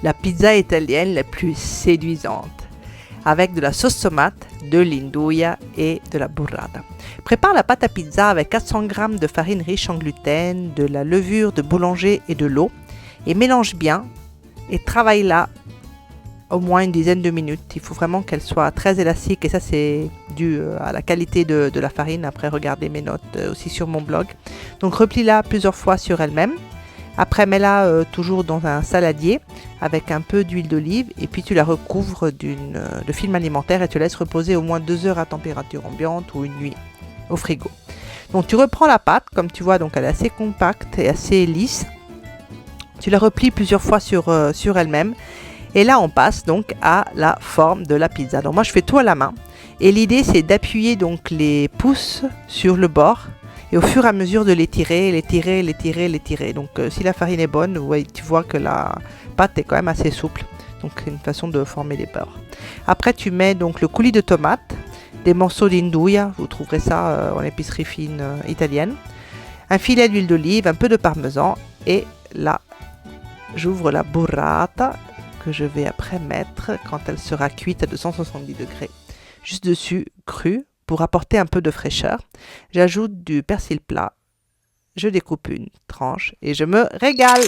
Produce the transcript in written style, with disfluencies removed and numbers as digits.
la pizza italienne la plus séduisante, avec de la sauce tomate, de l'induja et de la burrata. Prépare la pâte à pizza avec 400 g de farine riche en gluten, de la levure de boulanger et de l'eau, et mélange bien et travaille-la au moins une dizaine de minutes. Il faut vraiment qu'elle soit très élastique et ça c'est dû à la qualité de la farine. Après, regardez mes notes aussi sur mon blog. Donc replie-la plusieurs fois sur elle-même. Après, mets-la toujours dans un saladier avec un peu d'huile d'olive et puis tu la recouvres de film alimentaire et tu laisses reposer au moins 2 heures à température ambiante ou une nuit au frigo. Donc tu reprends la pâte, comme tu vois, donc elle est assez compacte et assez lisse. Tu la replies plusieurs fois sur elle-même. Et là, on passe donc à la forme de la pizza. Donc moi, je fais tout à la main. Et l'idée, c'est d'appuyer donc les pouces sur le bord et au fur et à mesure de l'étirer. Donc si la farine est bonne, ouais, tu vois que la pâte est quand même assez souple. Donc c'est une façon de former les beurres. Après, tu mets donc le coulis de tomate, des morceaux d'induja, vous trouverez ça en épicerie fine italienne, un filet d'huile d'olive, un peu de parmesan et là, j'ouvre la burrata que je vais après mettre quand elle sera cuite à 270 degrés. Juste dessus, cru, pour apporter un peu de fraîcheur. J'ajoute du persil plat, je découpe une tranche et je me régale.